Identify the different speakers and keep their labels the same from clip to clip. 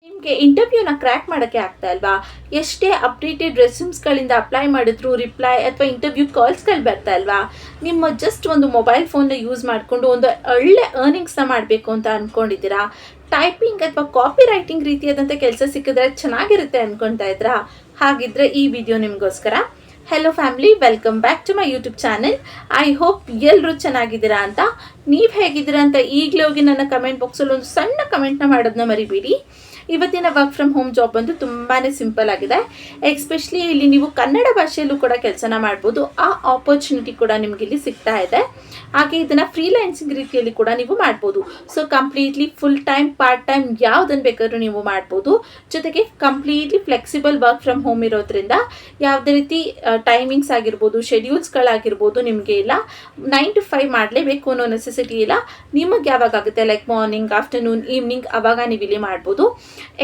Speaker 1: ನಿಮಗೆ ಇಂಟರ್ವ್ಯೂನ ಕ್ರ್ಯಾಕ್ ಮಾಡೋಕ್ಕೆ ಆಗ್ತಾ ಇಲ್ವಾ? ಎಷ್ಟೇ ಅಪ್ಡೇಟೆಡ್ ರೆಸ್ಯೂಮ್ಸ್ಗಳಿಂದ ಅಪ್ಲೈ ಮಾಡಿದ್ರು ರಿಪ್ಲೈ ಅಥವಾ ಇಂಟರ್ವ್ಯೂ ಕಾಲ್ಸ್ಗಳು ಬರ್ತಾ ಇಲ್ವಾ? ನಿಮ್ಮ ಜಸ್ಟ್ ಒಂದು ಮೊಬೈಲ್ ಫೋನ್ನ ಯೂಸ್ ಮಾಡಿಕೊಂಡು ಒಂದು ಒಳ್ಳೆ ಅರ್ನಿಂಗ್ಸ್ನ ಮಾಡಬೇಕು ಅಂತ ಅಂದ್ಕೊಂಡಿದ್ದೀರಾ? ಟೈಪಿಂಗ್ ಅಥವಾ ಕಾಪಿ ರೈಟಿಂಗ್ ರೀತಿಯಾದಂಥ ಕೆಲಸ ಸಿಕ್ಕಿದ್ರೆ ಚೆನ್ನಾಗಿರುತ್ತೆ ಅಂದ್ಕೊಳ್ತಾ ಇದ್ರಾ? ಹಾಗಿದ್ರೆ ಈ ವಿಡಿಯೋ ನಿಮಗೋಸ್ಕರ. Hello family, welcome back to my YouTube channel. I hope ಎಲ್ಲರೂ ಚೆನ್ನಾಗಿದ್ದೀರಾ ಅಂತ. ನೀವು ಹೇಗಿದ್ದೀರಾ ಅಂತ ಈಗಲೇ ಹೋಗಿ ನನ್ನ ಕಮೆಂಟ್ ಬಾಕ್ಸಲ್ಲಿ ಒಂದು ಸಣ್ಣ ಕಮೆಂಟ್ನ ಮಾಡೋದನ್ನ ಮರಿಬೇಡಿ. ಇವತ್ತಿನ ವರ್ಕ್ ಫ್ರಮ್ ಹೋಮ್ ಜಾಬ್ ಬಂದು ತುಂಬಾ ಸಿಂಪಲ್ ಆಗಿದೆ. ಎಸ್ಪೆಷಲಿ ಇಲ್ಲಿ ನೀವು ಕನ್ನಡ ಭಾಷೆಯಲ್ಲೂ ಕೂಡ ಕೆಲಸನ ಮಾಡ್ಬೋದು. ಆ ಆಪರ್ಚುನಿಟಿ ಕೂಡ ನಿಮ್ಗೆ ಇಲ್ಲಿ ಸಿಗ್ತಾ ಇದೆ. ಹಾಗೆ ಇದನ್ನು ಫ್ರೀಲ್ಯಾನ್ಸಿಂಗ್ ರೀತಿಯಲ್ಲಿ ಕೂಡ ನೀವು ಮಾಡ್ಬೋದು. So completely full time, part time ಯಾವುದನ್ನು ಬೇಕಾದ್ರೂ ನೀವು ಮಾಡ್ಬೋದು. ಜೊತೆಗೆ completely flexible work from home ಇರೋದ್ರಿಂದ ಯಾವುದೇ ರೀತಿ ಟೈಮಿಂಗ್ಸ್ ಆಗಿರ್ಬೋದು, ಶೆಡ್ಯೂಲ್ಸ್ಗಳಾಗಿರ್ಬೋದು ನಿಮಗೆ ಇಲ್ಲ. 9 to 5 ಮಾಡಲೇಬೇಕು ಅನ್ನೋ ನೆಸೆಸಿಟಿ ಇಲ್ಲ. ನಿಮಗೆ ಯಾವಾಗ ಆಗುತ್ತೆ, ಲೈಕ್ ಮಾರ್ನಿಂಗ್, ಆಫ್ಟರ್ನೂನ್, ಈವ್ನಿಂಗ್, ಅವಾಗ ನೀವು ಇಲ್ಲಿ ಮಾಡ್ಬೋದು.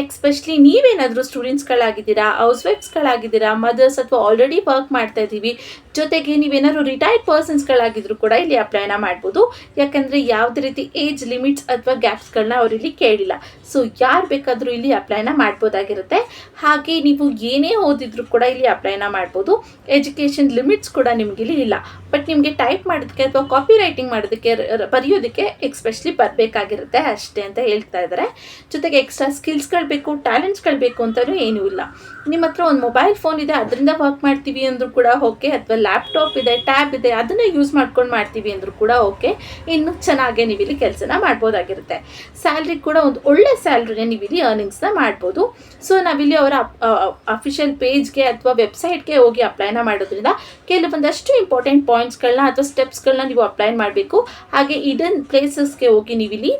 Speaker 1: ಎಸ್ಪೆಷಲಿ ನೀವೇನಾದರೂ ಸ್ಟೂಡೆಂಟ್ಸ್ಗಳಾಗಿದ್ದೀರಾ, ಹೌಸ್ ವೈಫ್ಸ್ಗಳಾಗಿದ್ದೀರಾ, ಮದರ್ಸ್ ಅಥವಾ ಆಲ್ರೆಡಿ ವರ್ಕ್ ಮಾಡ್ತಾ ಇದ್ದೀವಿ, ಜೊತೆಗೆ ನೀವೇನಾದ್ರು ರಿಟೈರ್ಡ್ ಪರ್ಸನ್ಸ್ಗಳಾಗಿದ್ರು ಕೂಡ ಇಲ್ಲಿ ಅಪ್ಲೈನ ಮಾಡ್ಬೋದು. ಯಾಕಂದರೆ ಯಾವುದೇ ರೀತಿ ಏಜ್ ಲಿಮಿಟ್ಸ್ ಅಥವಾ ಗ್ಯಾಪ್ಸ್ಗಳನ್ನ ಅವರಿಲ್ಲಿ ಕೇಳಿಲ್ಲ. ಸೊ ಯಾರು ಬೇಕಾದರೂ ಇಲ್ಲಿ ಅಪ್ಲೈನ ಮಾಡ್ಬೋದಾಗಿರುತ್ತೆ. ಹಾಗೆ ನೀವು ಏನೇ ಓದಿದ್ರು ಕೂಡ ಇಲ್ಲಿ ಅಪ್ಲೈನ ಮಾಡ್ಬೋದು. ಎಜುಕೇಷನ್ ಲಿಮಿಟ್ಸ್ ಕೂಡ ನಿಮಗಿಲ್ಲಿ ಇಲ್ಲ. ಬಟ್ ನಿಮಗೆ ಟೈಪ್ ಮಾಡೋದಕ್ಕೆ ಅಥವಾ ಕಾಪಿ ರೈಟಿಂಗ್ ಮಾಡೋದಕ್ಕೆ, ಬರೆಯೋದಕ್ಕೆ ಎಸ್ಪೆಷಲಿ ಬರಬೇಕಾಗಿರುತ್ತೆ ಅಷ್ಟೇ ಅಂತ ಹೇಳ್ತಾ ಇದ್ದಾರೆ. ಜೊತೆಗೆ ಎಕ್ಸ್ಟ್ರಾ ಸ್ಕಿಲ್ಸ್ಗಳು ಬೇಕು, ಟ್ಯಾಲೆಂಟ್ಸ್ಗಳು ಬೇಕು ಅಂತಲೂ ಏನೂ ಇಲ್ಲ. ನಿಮ್ಮ ಹತ್ರ ಒಂದು ಮೊಬೈಲ್ ಫೋನ್ ಇದೆ, ಅದರಿಂದ ವರ್ಕ್ ಮಾಡ್ತೀವಿ ಅಂದರೂ ಕೂಡ ಓಕೆ. ಅಥವಾ ಲ್ಯಾಪ್ಟಾಪ್ ಇದೆ, ಟ್ಯಾಬ್ ಇದೆ, ಅದನ್ನು ಯೂಸ್ ಮಾಡ್ಕೊಂಡು ಮಾಡ್ತೀವಿ ಅಂದರೂ ಕೂಡ ಓಕೆ. ಇನ್ನು ಚೆನ್ನಾಗೇ ನೀವಿಲ್ಲಿ ಕೆಲಸನ ಮಾಡ್ಬೋದಾಗಿರುತ್ತೆ. ಸ್ಯಾಲ್ರಿ ಕೂಡ ಒಂದು ಒಳ್ಳೆ ಸ್ಯಾಲ್ರಿನೇ ನೀವಿಲ್ಲಿ ಅರ್ನಿಂಗ್ಸ್ನ ಮಾಡ್ಬೋದು. ಸೊ ನಾವಿಲ್ಲಿ ಅವರ ಅಫಿಷಿಯಲ್ ಪೇಜ್ಗೆ ಅಥವಾ ವೆಬ್ಸೈಟ್ಗೆ ಹೋಗಿ ಅಪ್ಲೈನ ಮಾಡೋದ್ರಿಂದ ಕೆಲವೊಂದಷ್ಟು ಇಂಪಾರ್ಟೆಂಟ್ ಪಾಯಿಂಟ್ಸ್ಗಳನ್ನ ಅಥವಾ ಸ್ಟೆಪ್ಸ್ಗಳನ್ನ ನೀವು ಅಪ್ಲೈ ಮಾಡಬೇಕು. ಹಾಗೆ ಇಡನ್ ಪ್ಲೇಸಸ್ಗೆ ಹೋಗಿ ನೀವಿಲ್ಲಿ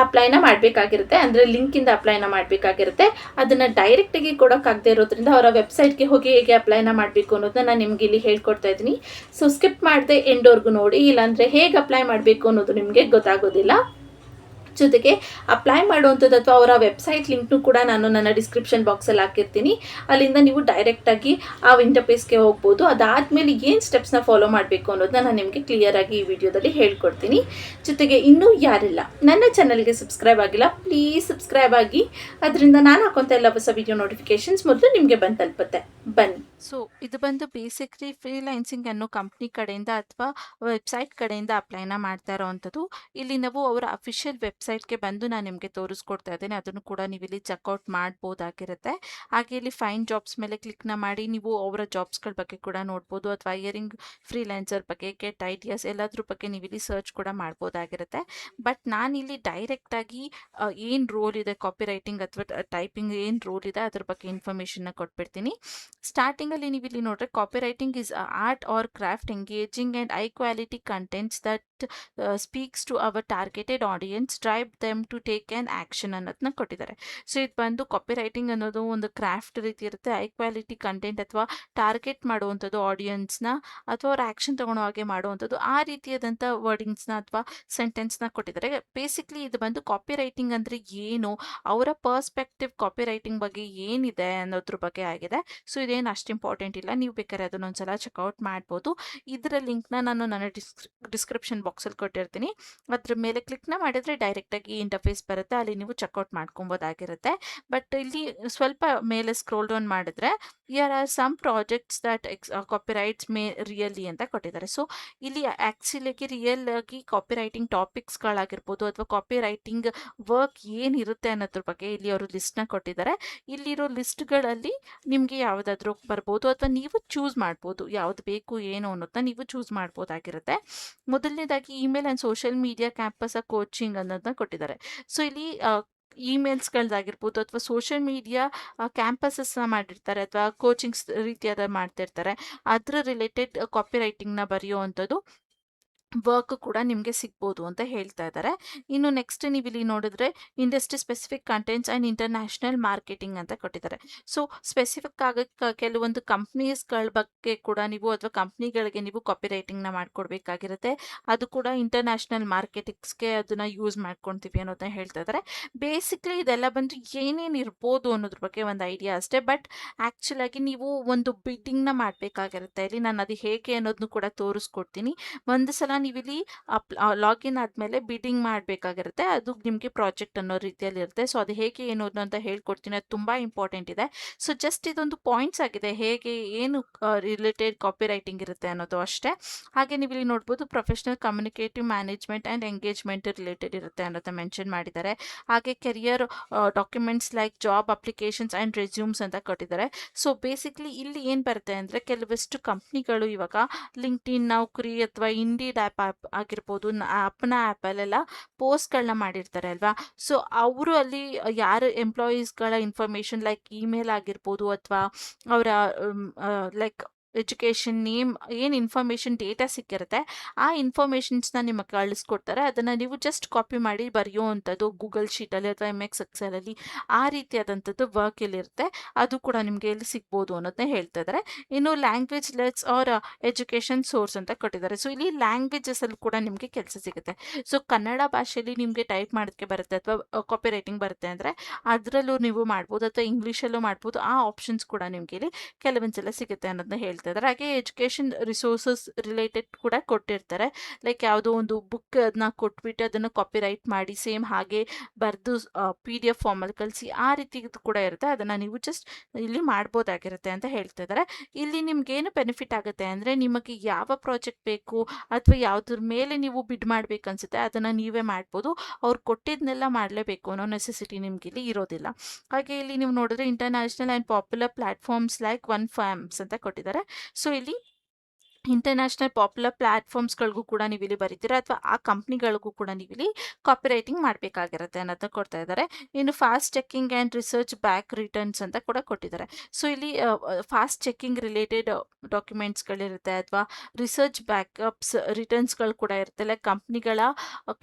Speaker 1: ಅಪ್ಲೈನ ಮಾಡಬೇಕಾಗಿರುತ್ತೆ. ಅಂದರೆ ಲಿಂಕಿಂದ ಅಪ್ಲೈನ ಮಾಡಬೇಕಾಗಿರುತ್ತೆ. ಅದನ್ನು ಡೈರೆಕ್ಟಾಗಿ ಕೊಡೋಕ್ಕಾಗದೇ ಇರೋದ್ರಿಂದ ಅವರ ವೆಬ್ಸೈಟ್ಗೆ ಹೋಗಿ ಹೇಗೆ ಅಪ್ಲೈನ ಮಾಡಬೇಕು ಅನ್ನೋದನ್ನ ನಾನು ನಿಮಗೆ ಇಲ್ಲಿ ಹೇಳ್ಕೊಡ್ತಾ ಇದ್ದೀನಿ. ಸೊ ಸ್ಕಿಪ್ ಮಾಡದೆ ಎಂಡ್ವರೆಗೂ ನೋಡಿ, ಇಲ್ಲಾಂದರೆ ಹೇಗೆ ಅಪ್ಲೈ ಮಾಡಬೇಕು ಅನ್ನೋದು ನಿಮಗೆ ಗೊತ್ತಾಗೋದಿಲ್ಲ. ಜೊತೆಗೆ ಅಪ್ಲೈ ಮಾಡುವಂಥದ್ದು ಅಥವಾ ಅವರ ವೆಬ್ಸೈಟ್ ಲಿಂಕ್ನು ಕೂಡ ನಾನು ನನ್ನ ಡಿಸ್ಕ್ರಿಪ್ಷನ್ ಬಾಕ್ಸಲ್ಲಿ ಹಾಕಿರ್ತೀನಿ. ಅಲ್ಲಿಂದ ನೀವು ಡೈರೆಕ್ಟಾಗಿ ಆ ಇಂಟರ್ಫೇಸ್ಗೆ ಹೋಗ್ಬೋದು. ಅದಾದಮೇಲೆ ಏನು ಸ್ಟೆಪ್ಸ್ನ ಫಾಲೋ ಮಾಡಬೇಕು ಅನ್ನೋದನ್ನ ನಾನು ನಿಮಗೆ ಕ್ಲಿಯರಾಗಿ ಈ ವಿಡಿಯೋದಲ್ಲಿ ಹೇಳ್ಕೊಡ್ತೀನಿ. ಜೊತೆಗೆ ಇನ್ನೂ ಯಾರಿಲ್ಲ ನನ್ನ ಚಾನಲ್ಗೆ ಸಬ್ಸ್ಕ್ರೈಬ್ ಆಗಿಲ್ಲ, ಪ್ಲೀಸ್ ಸಬ್ಸ್ಕ್ರೈಬ್ ಆಗಿ. ಅದರಿಂದ ನಾನು ಹಾಕೋಂಥ ಎಲ್ಲ ಹೊಸ ವಿಡಿಯೋ ನೋಟಿಫಿಕೇಷನ್ಸ್ ಮೊದಲು ನಿಮಗೆ ಬಂದು ತಲುಪುತ್ತೆ. ಬನ್ನಿ. ಸೊ ಇದು ಬಂದು ಬೇಸಿಕ್ಲಿ ಫ್ರೀಲ್ಯಾನ್ಸಿಂಗ್ ಅನ್ನೋ ಕಂಪ್ನಿ ಕಡೆಯಿಂದ ಅಥವಾ ವೆಬ್ಸೈಟ್ ಕಡೆಯಿಂದ ಅಪ್ಲೈನ ಮಾಡ್ತಾ ಇರೋವಂಥದ್ದು. ಇಲ್ಲಿ ನಾವು ಅವರ ಅಫಿಷಿಯಲ್ ವೆಬ್ಸೈಟ್ಗೆ ಬಂದು ನಾನು ನಿಮಗೆ ತೋರಿಸ್ಕೊಡ್ತಾ ಇದ್ದೇನೆ. ಅದನ್ನು ಕೂಡ ನೀವು ಇಲ್ಲಿ ಚೆಕ್ಔಟ್ ಮಾಡ್ಬೋದಾಗಿರುತ್ತೆ. ಹಾಗೆ ಇಲ್ಲಿ ಫೈನ್ ಜಾಬ್ಸ್ ಮೇಲೆ ಕ್ಲಿಕ್ನ ಮಾಡಿ ನೀವು ಅವರ ಜಾಬ್ಸ್ಗಳ ಬಗ್ಗೆ ಕೂಡ ನೋಡ್ಬೋದು. ಅಥವಾ ಹೈಯರಿಂಗ್ ಫ್ರೀಲ್ಯಾನ್ಸರ್ ಬಗ್ಗೆ, ಗೆಟ್ ಐಡಿಯಾಸ್ ಎಲ್ಲದ್ರ ಬಗ್ಗೆ ನೀವು ಇಲ್ಲಿ ಸರ್ಚ್ ಕೂಡ ಮಾಡ್ಬೋದಾಗಿರುತ್ತೆ. ಬಟ್ ನಾನಿಲ್ಲಿ ಡೈರೆಕ್ಟಾಗಿ ಏನು ರೋಲ್ ಇದೆ, ಕಾಪಿ ರೈಟಿಂಗ್ ಅಥವಾ ಟೈಪಿಂಗ್ ಏನು ರೋಲ್ ಇದೆ ಅದ್ರ ಬಗ್ಗೆ ಇನ್ಫಾರ್ಮೇಷನ್ನ ಕೊಟ್ಬಿಡ್ತೀನಿ. ಸ್ಟಾರ್ಟಿಂಗಲ್ಲಿ ನೀವು ಇಲ್ಲಿ ನೋಡ್ರೆ, copy writing is art or craft engaging and high quality contents that speaks to our targeted audience, drive them to take an action ಅನ್ನೋದನ್ನ ಕೊಟ್ಟಿದ್ದಾರೆ. ಸೊ ಇದು ಬಂದು ಕಾಪಿ ರೈಟಿಂಗ್ ಅನ್ನೋದು ಒಂದು ಕ್ರಾಫ್ಟ್ ರೀತಿ ಇರುತ್ತೆ. ಹೈ ಕ್ವಾಲಿಟಿ ಕಂಟೆಂಟ್ ಅಥವಾ ಟಾರ್ಗೆಟ್ ಮಾಡುವಂಥದ್ದು ಆಡಿಯನ್ಸ್ನ, ಅಥವಾ ಅವ್ರ ಆ್ಯಕ್ಷನ್ ತೊಗೊಳ್ಳೋ ಹಾಗೆ ಮಾಡುವಂಥದ್ದು, ಆ ರೀತಿಯಾದಂಥ ವರ್ಡಿಂಗ್ಸ್ನ ಅಥವಾ ಸೆಂಟೆನ್ಸ್ನ ಕೊಟ್ಟಿದ್ದಾರೆ. ಬೇಸಿಕ್ಲಿ ಇದು ಬಂದು ಕಾಪಿ ರೈಟಿಂಗ್ ಅಂದರೆ ಏನು, ಅವರ ಪರ್ಸ್ಪೆಕ್ಟಿವ್ ಕಾಪಿ ರೈಟಿಂಗ್ ಬಗ್ಗೆ ಏನಿದೆ ಅನ್ನೋದ್ರ ಬಗ್ಗೆ ಆಗಿದೆ. ಸೊ ಇದೇನು ಅಷ್ಟು ಇಂಪಾರ್ಟೆಂಟ್ ಇಲ್ಲ, ನೀವು ಬೇಕಾದ್ರೆ ಅದನ್ನೊಂದ್ಸಲ ಚೆಕ್ಔಟ್ ಮಾಡ್ಬೋದು. ಇದರ ಲಿಂಕ್ನ ನಾನು ನನ್ನ ಡಿಸ್ಕ್ರಿಪ್ಷನ್ ಬಾಕ್ಸಲ್ಲಿ ಕೊಟ್ಟಿರ್ತೀನಿ. ಅದ್ರ ಮೇಲೆ ಕ್ಲಿಕ್ನ ಮಾಡಿದರೆ ಡೈರೆಕ್ಟಾಗಿ ಇಂಟರ್ಫೇಸ್ ಬರುತ್ತೆ, ಅಲ್ಲಿ ನೀವು ಚೆಕ್ಔಟ್ ಮಾಡ್ಕೊಬೋದಾಗಿರುತ್ತೆ. ಬಟ್ ಇಲ್ಲಿ ಸ್ವಲ್ಪ ಮೇಲೆ ಸ್ಕ್ರೋಲ್ ಡೌನ್ ಮಾಡಿದ್ರೆ, here are some projects that copyrights may really ಅಂತ ಕೊಟ್ಟಿದ್ದಾರೆ. ಸೊ ಇಲ್ಲಿ ಆ್ಯಕ್ಚುಲಿಗೆ ರಿಯಲ್ ಆಗಿ ಕಾಪಿ ರೈಟಿಂಗ್ ಟಾಪಿಕ್ಸ್ಗಳಾಗಿರ್ಬೋದು ಅಥವಾ ಕಾಪಿ ರೈಟಿಂಗ್ ವರ್ಕ್ ಏನಿರುತ್ತೆ ಅನ್ನೋದ್ರ ಬಗ್ಗೆ ಇಲ್ಲಿ ಅವರು ಲಿಸ್ಟ್ನ ಕೊಟ್ಟಿದ್ದಾರೆ. ಇಲ್ಲಿರೋ ಲಿಸ್ಟ್ಗಳಲ್ಲಿ ನಿಮಗೆ ಯಾವುದಾದ್ರೂ ಬರ್ಬೋದು, ಅಥವಾ ನೀವು ಚೂಸ್ ಮಾಡ್ಬೋದು ಯಾವುದು ಬೇಕು ಏನು ಅನ್ನೋದನ್ನ ನೀವು ಚೂಸ್ ಮಾಡ್ಬೋದಾಗಿರುತ್ತೆ. ಮೊದಲನೇದಾಗಿ email and social media campus coaching ಅನ್ನೋದನ್ನ ಕೊಟ್ಟಿದ್ದಾರೆ. ಸೊ ಇಲ್ಲಿ ಇಮೇಲ್ಸ್ಗಳದ್ದಾಗಿರ್ಬೋದು ಅಥವಾ ಸೋಷಿಯಲ್ ಮೀಡಿಯಾ ಕ್ಯಾಂಪಸಸ್ನ ಮಾಡಿರ್ತಾರೆ ಅಥವಾ ಕೋಚಿಂಗ್ಸ್ ರೀತಿಯಾದ ಮಾಡ್ತಿರ್ತಾರೆ, ಅದ್ರ ರಿಲೇಟೆಡ್ ಕಾಪಿ ರೈಟಿಂಗ್ನ ಬರೆಯುವಂಥದ್ದು ವರ್ಕ್ ಕೂಡ ನಿಮಗೆ ಸಿಗ್ಬೋದು ಅಂತ ಹೇಳ್ತಾ ಇದ್ದಾರೆ. ಇನ್ನು ನೆಕ್ಸ್ಟ್ ನೀವು ಇಲ್ಲಿ ನೋಡಿದ್ರೆ, industry specific contents and international marketing ಅಂತ ಕೊಟ್ಟಿದ್ದಾರೆ. ಸೊ ಸ್ಪೆಸಿಫಿಕ್ ಆಗಿ ಕೆಲವೊಂದು ಕಂಪ್ನೀಸ್ಗಳ ಬಗ್ಗೆ ಕೂಡ ನೀವು, ಅಥವಾ ಕಂಪ್ನಿಗಳಿಗೆ ನೀವು ಕಾಪಿ ರೈಟಿಂಗ್ನ ಮಾಡ್ಕೊಡ್ಬೇಕಾಗಿರುತ್ತೆ. ಅದು ಕೂಡ ಇಂಟರ್ನ್ಯಾಷನಲ್ ಮಾರ್ಕೆಟಿಂಗ್ಸ್ಗೆ ಅದನ್ನು ಯೂಸ್ ಮಾಡ್ಕೊತೀವಿ ಅನ್ನೋದನ್ನ ಹೇಳ್ತಾ ಇದ್ದಾರೆ. ಬೇಸಿಕ್ಲಿ ಇದೆಲ್ಲ ಬಂದು ಏನೇನು ಇರ್ಬೋದು ಅನ್ನೋದ್ರ ಬಗ್ಗೆ ಒಂದು ಐಡಿಯಾ ಅಷ್ಟೇ. ಬಟ್ ಆ್ಯಕ್ಚುಲಾಗಿ ನೀವು ಒಂದು ಬಿಡ್ಡಿಂಗ್ನ ಮಾಡಬೇಕಾಗಿರುತ್ತೆ. ಇಲ್ಲಿ ನಾನು ಅದು ಹೇಗೆ ಅನ್ನೋದನ್ನು ಕೂಡ ತೋರಿಸ್ಕೊಡ್ತೀನಿ. ಒಂದು ಸಲ ನೀವಿಲ್ಲಿ ಲಾಗಿನ್ ಆದಮೇಲೆ ಬಿಡ್ಡಿಂಗ್ ಮಾಡಬೇಕಾಗಿರುತ್ತೆ. ಅದು ನಿಮಗೆ ಪ್ರಾಜೆಕ್ಟ್ ಅನ್ನೋ ರೀತಿಯಲ್ಲಿ ಇರುತ್ತೆ. ಸೊ ಅದು ಹೇಗೆ ಏನು ಅಂತ ಹೇಳ್ಕೊಡ್ತೀನಿ. ಅದು ತುಂಬ ಇಂಪಾರ್ಟೆಂಟ್ ಇದೆ. ಸೊ ಜಸ್ಟ್ ಇದೊಂದು ಪಾಯಿಂಟ್ಸ್ ಆಗಿದೆ, ಹೇಗೆ ಏನು ರಿಲೇಟೆಡ್ ಕಾಪಿ ರೈಟಿಂಗ್ ಇರುತ್ತೆ ಅನ್ನೋದು ಅಷ್ಟೇ. ಹಾಗೆ ನೀವು ಇಲ್ಲಿ ನೋಡ್ಬೋದು professional communicative management and engagement related ಇರುತ್ತೆ ಅನ್ನೋದು ಮೆನ್ಷನ್ ಮಾಡಿದ್ದಾರೆ. ಹಾಗೆ career documents like job applications and resumes ಅಂತ ಕೊಟ್ಟಿದ್ದಾರೆ. ಸೊ ಬೇಸಿಕ್ಲಿ ಇಲ್ಲಿ ಏನು ಬರುತ್ತೆ ಅಂದರೆ, ಕೆಲವಷ್ಟು ಕಂಪ್ನಿಗಳು ಇವಾಗ ಲಿಂಕ್ಡ್ಇನ್, ನೌಕರಿ ಅಥವಾ ಇಂಡೀಡ್ ಆ್ಯಪ್ ಆಗಿರ್ಬೋದು, ಅಪ್ನ ಆ್ಯಪಲ್ಲೆಲ್ಲ ಪೋಸ್ಟ್ಗಳನ್ನ ಮಾಡಿರ್ತಾರೆ ಅಲ್ವಾ. ಸೊ ಅವರು ಅಲ್ಲಿ ಯಾರು ಎಂಪ್ಲಾಯೀಸ್ಗಳ ಇನ್ಫಾರ್ಮೇಷನ್ ಲೈಕ್ ಇಮೇಲ್ ಆಗಿರ್ಬೋದು ಅಥವಾ ಅವರ ಲೈಕ್ ಎಜುಕೇಷನ್, ನೇಮ್, ಏನು ಇನ್ಫಾರ್ಮೇಷನ್ ಡೇಟಾ ಸಿಕ್ಕಿರುತ್ತೆ ಆ ಇನ್ಫಾರ್ಮೇಷನ್ಸ್ನ ನಿಮಗೆ ಕಳಿಸ್ಕೊಡ್ತಾರೆ. ಅದನ್ನು ನೀವು ಜಸ್ಟ್ ಕಾಪಿ ಮಾಡಿ ಬರೆಯುವಂಥದ್ದು ಗೂಗಲ್ ಶೀಟಲ್ಲಿ ಅಥವಾ MS ಎಕ್ಸೆಲಲ್ಲಿ ಆ ರೀತಿಯಾದಂಥದ್ದು ವರ್ಕ್ ಇಲ್ಲಿರುತ್ತೆ. ಅದು ಕೂಡ ನಿಮಗೆ ಎಲ್ಲಿ ಸಿಗ್ಬೋದು ಅನ್ನೋದನ್ನ ಹೇಳ್ತಾ ಇದ್ದಾರೆ. ಇನ್ನು language lets are education source ಅಂತ ಕೊಟ್ಟಿದ್ದಾರೆ. ಸೊ ಇಲ್ಲಿ ಲ್ಯಾಂಗ್ವೇಜಸಲ್ಲಿ ಕೂಡ ನಿಮಗೆ ಕೆಲಸ ಸಿಗುತ್ತೆ. ಸೊ ಕನ್ನಡ ಭಾಷೆಯಲ್ಲಿ ನಿಮಗೆ ಟೈಪ್ ಮಾಡೋಕ್ಕೆ ಬರುತ್ತೆ ಅಥವಾ ಕಾಪಿ ರೈಟಿಂಗ್ ಬರುತ್ತೆ ಅಂದರೆ ಅದರಲ್ಲೂ ನೀವು ಮಾಡ್ಬೋದು, ಅಥವಾ ಇಂಗ್ಲೀಷಲ್ಲೂ ಮಾಡ್ಬೋದು. ಆ ಆಪ್ಷನ್ಸ್ ಕೂಡ ನಿಮಗೆ ಇಲ್ಲಿ ಕೆಲವೊಂದ್ಸಲ ಸಿಗುತ್ತೆ ಅನ್ನೋದನ್ನ ಹೇಳ್ತಾ ಇದ್ದಾರೆ. ಹಾಗೆ ಎಜುಕೇಷನ್ ರಿಸೋರ್ಸಸ್ ರಿಲೇಟೆಡ್ ಕೂಡ ಕೊಟ್ಟಿರ್ತಾರೆ. ಲೈಕ್ ಯಾವುದೋ ಒಂದು ಬುಕ್ ಅದನ್ನ ಕೊಟ್ಬಿಟ್ಟು ಅದನ್ನು ಕಾಪಿ ರೈಟ್ ಮಾಡಿ ಸೇಮ್ ಹಾಗೆ ಬರೆದು PDF ಫಾರ್ಮಲ್ಲಿ ಕಳಿಸಿ ಆ ರೀತಿ ಕೂಡ ಇರುತ್ತೆ. ಅದನ್ನು ನೀವು ಜಸ್ಟ್ ಇಲ್ಲಿ ಮಾಡ್ಬೋದಾಗಿರುತ್ತೆ ಅಂತ ಹೇಳ್ತಾ ಇದ್ದಾರೆ. ಇಲ್ಲಿ ನಿಮ್ಗೇನು ಬೆನಿಫಿಟ್ ಆಗುತ್ತೆ ಅಂದರೆ, ನಿಮಗೆ ಯಾವ ಪ್ರಾಜೆಕ್ಟ್ ಬೇಕು ಅಥವಾ ಯಾವುದ್ರ ಮೇಲೆ ನೀವು ಬಿಡ್ ಮಾಡ್ಬೇಕು ಅನ್ಸುತ್ತೆ ಅದನ್ನು ನೀವೇ ಮಾಡ್ಬೋದು. ಅವ್ರು ಕೊಟ್ಟಿದ್ದನ್ನೆಲ್ಲ ಮಾಡಲೇಬೇಕು ಅನ್ನೋ ನೆಸೆಸಿಟಿ ನಿಮ್ಗೆ ಇಲ್ಲಿ ಇರೋದಿಲ್ಲ. ಹಾಗೆ ಇಲ್ಲಿ ನೀವು ನೋಡಿದ್ರೆ international and popular platforms like OneFams ಅಂತ ಕೊಟ್ಟಿದ್ದಾರೆ. ಸೊ ಇಲ್ಲಿ ಇಂಟರ್ನ್ಯಾಷನಲ್ ಪಾಪ್ಯುಲರ್ ಪ್ಲಾಟ್ಫಾರ್ಮ್ಸ್ಗಳಿಗೂ ಕೂಡ ನೀವು ಇಲ್ಲಿ ಬರೀತೀರಾ ಅಥವಾ ಆ ಕಂಪ್ನಿಗಳಿಗೂ ಕೂಡ ನೀವು ಇಲ್ಲಿ ಕಾಪಿ ರೈಟಿಂಗ್ ಮಾಡಬೇಕಾಗಿರುತ್ತೆ ಅನ್ನೋದನ್ನ ಕೊಡ್ತಾ ಇದ್ದಾರೆ. ಇನ್ನು fast checking and research back returns ಅಂತ ಕೂಡ ಕೊಟ್ಟಿದ್ದಾರೆ. ಸೊ ಇಲ್ಲಿ ಫಾಸ್ಟ್ ಚೆಕಿಂಗ್ ರಿಲೇಟೆಡ್ ಡಾಕ್ಯುಮೆಂಟ್ಸ್ಗಳಿರುತ್ತೆ ಅಥವಾ ರಿಸರ್ಚ್ ಬ್ಯಾಕಪ್ಸ್ ರಿಟರ್ನ್ಸ್ಗಳು ಕೂಡ ಇರುತ್ತೆ. ಲೈಕ್ ಕಂಪ್ನಿಗಳ